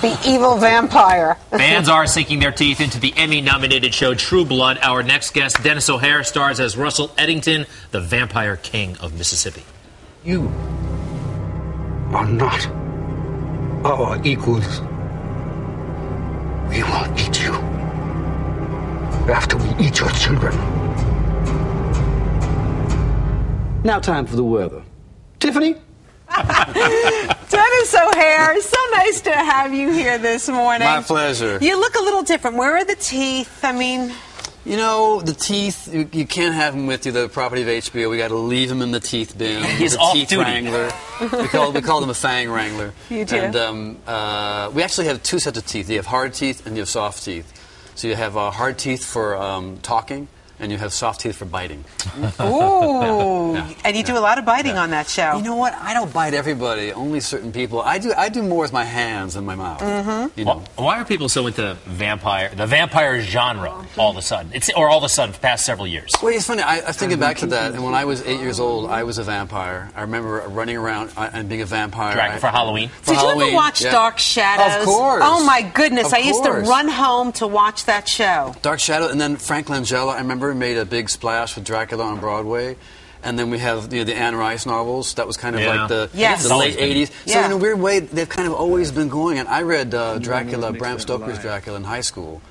The evil vampire. Fans are sinking their teeth into the Emmy-nominated show True Blood. Our next guest, Dennis O'Hare, stars as Russell Eddington, the Vampire King of Mississippi. You are not our equals. We will eat you after we eat your children. Now time for the weather. Tiffany? Dennis O'Hare, so nice to have you here this morning. My pleasure. You look a little different. Where are the teeth? I mean... You know, the teeth, you can't have them with you. The property of HBO. We got to leave them in the teeth bin. He's the off teeth duty. wrangler. We call them a fang wrangler. You do? And we actually have two sets of teeth. You have hard teeth and you have soft teeth. So you have hard teeth for talking, and you have soft teeth for biting. Ooh. And you do a lot of biting on that show. You know what? I don't bite everybody. Only certain people. I do more with my hands than my mouth. Mm-hmm. You know? Why are people so into the vampire genre all of a sudden? All of a sudden, for the past several years? Well, it's funny. I was thinking back to that, and when I was 8 years old, I was a vampire. I remember running around and being a vampire. For Halloween? Did you ever watch Dark Shadows? Of course. Oh, my goodness. Of I used to course. run home to watch that show. Dark Shadow, and then Frank Langella, I remember, made a big splash with Dracula on Broadway. And then we have the Anne Rice novels. That was kind of like the late 80s. So in a weird way, they've kind of always been going. And I read Dracula, Bram Stoker's Dracula in high school.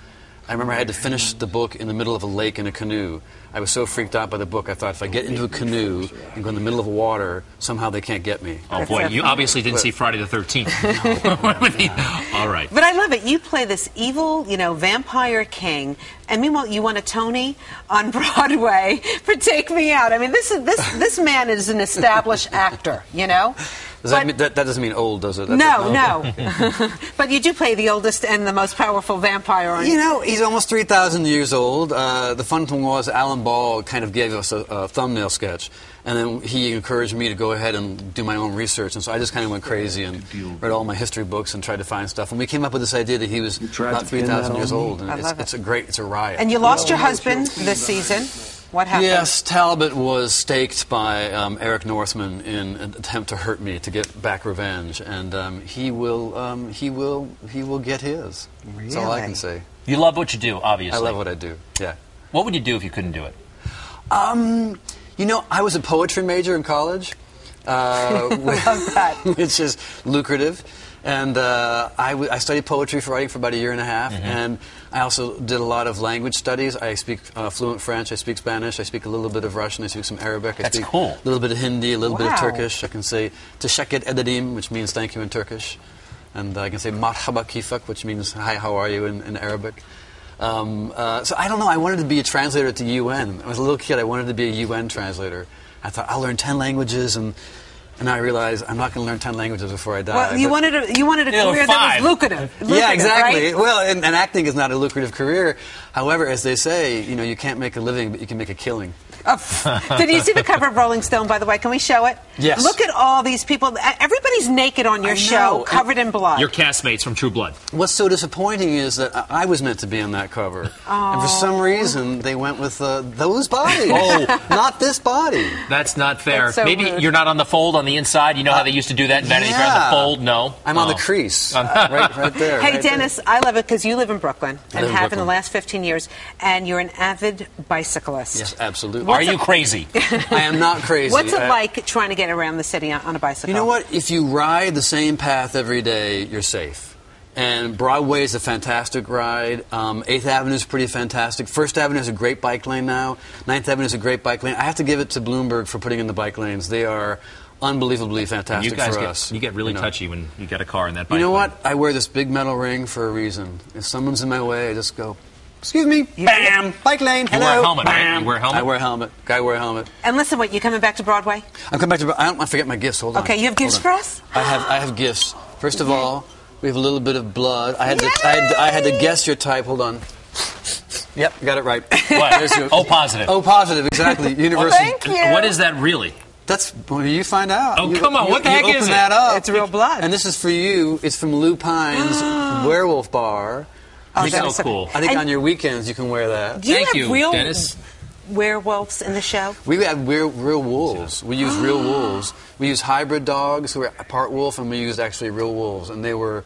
I remember I had to finish the book in the middle of a lake in a canoe. I was so freaked out by the book, I thought if I get into a canoe and go in the middle of water, somehow they can't get me. Oh, boy, you obviously didn't see Friday the 13th. All right. But I love it. You play this evil, vampire king, and meanwhile you won a Tony on Broadway for Take Me Out. I mean, this man is an established actor, That doesn't mean old, does it? No. But you do play the oldest and the most powerful vampire on he's almost 3,000 years old. The fun thing was Alan Ball kind of gave us a thumbnail sketch, and then he encouraged me to go ahead and do my own research, and so I just kind of went crazy and read all my history books and tried to find stuff, and we came up with this idea that he was about 3,000 years old, and it's a riot. And you lost your husband this season. What happened? Yes, Talbot was staked by Eric Northman in an attempt to hurt me, to get back revenge, and he will get his. Really? That's all I can say. You love what you do, obviously. I love what I do. Yeah. What would you do if you couldn't do it? I was a poetry major in college, which is lucrative. And I studied poetry for writing for about a year and a half, and I also did a lot of language studies. I speak fluent French, I speak Spanish, I speak a little bit of Russian, I speak some Arabic, I speak a little bit of Hindi, a little bit of Turkish. I can say Teşekkür ederim, which means thank you in Turkish, and I can say Marhaba kifak, which means hi, how are you in Arabic. So I don't know, I wanted to be a translator at the UN. When I was a little kid, I wanted to be a UN translator. I thought, I'll learn 10 languages, and I realized I'm not going to learn 10 languages before I die. Well, you wanted a career that was lucrative. Yeah, exactly. Right? Well, and acting is not a lucrative career. However, as they say, you can't make a living, but you can make a killing. Did you see the cover of Rolling Stone, by the way? Can we show it? Yes. Look at all these people. Everybody's naked on your show, covered in blood. Your castmates from True Blood. What's so disappointing is that I was meant to be on that cover. Oh. And for some reason, they went with those bodies. Not this body. That's not fair. So maybe rude. You're not on the fold on the inside. You know how they used to do that in Vanity Fair on the fold? No. I'm on the crease. right there. Hey, right Dennis, there. I love it because you live in Brooklyn and live in have in Brooklyn. the last 15 years, and you're an avid bicyclist. Yes, absolutely. Are you crazy? I am not crazy. What's it like trying to get around the city on a bicycle? You know what? If you ride the same path every day, you're safe. And Broadway is a fantastic ride. 8th Avenue is pretty fantastic. 1st Avenue has a great bike lane now. 9th Avenue is a great bike lane. I have to give it to Bloomberg for putting in the bike lanes. They are unbelievably fantastic for us. You get really touchy when you get a car in that bike You know lane. what? I wear this big metal ring for a reason. If someone's in my way, I just go, excuse me, bam, bike lane, hello. You wear a helmet, bam. right? You wear a helmet? I wear a helmet. Guy wear a helmet. And listen, you coming back to Broadway? I'm coming back to. I forget my gifts. Hold on. Okay, you have gifts for us? I have gifts. First of all, we have a little bit of blood. I had to guess your type. Hold on. Yep, got it right. What? O positive. O positive, exactly. Universal. Thank you. What is that really? That's you find out. Oh, come on! What the heck you is open it? that up. It's real blood. And this is for you. It's from Lou Pine's Werewolf Bar. Oh, that's so cool. I think on your weekends you can wear that. Do you Thank have you, real Dennis. werewolves in the show? We have real wolves. We use real wolves. We use hybrid dogs who are part wolf, and we used actually real wolves, and they were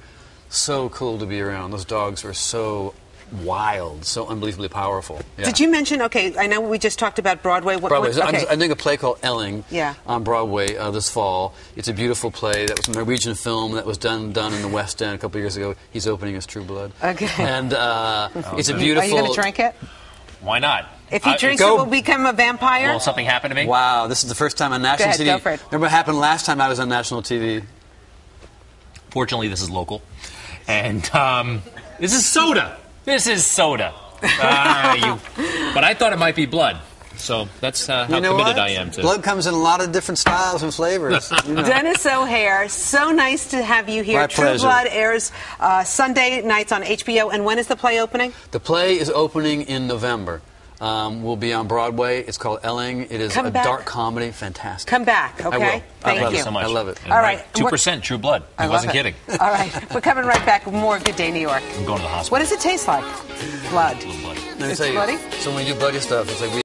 so cool to be around. Those dogs are so wild, so unbelievably powerful. Yeah. Did you mention, okay, I know we just talked about Broadway. Broadway. Okay. I'm doing a play called Elling Yeah. on Broadway this fall. It's a beautiful play that was a Norwegian film that was done in the West End a couple of years ago. He's opening as True Blood. Okay. And it's a beautiful... Are you going to drink it? Why not? If he drinks it, will become a vampire? Will something happen to me? Wow, this is the first time on national TV. Go for it. Remember what happened last time I was on national TV? Fortunately, this is local. And this is soda. This is soda. But I thought it might be blood. So that's how committed I am to. Blood comes in a lot of different styles and flavors. You know. Dennis O'Hare, so nice to have you here. My True pleasure. Blood airs Sunday nights on HBO. And when is the play opening? The play is opening in November. We'll be on Broadway. It's called Elling. It is a dark comedy. Fantastic. Come back, okay? I will. Thank you so much. I love it. And All right. 2% True Blood. I wasn't kidding. All right. We're coming right back with more Good Day New York. I'm going to the hospital. What does it taste like? Blood. A little bloody. Let me It's tell you, bloody? so when we do bloody stuff, it's like we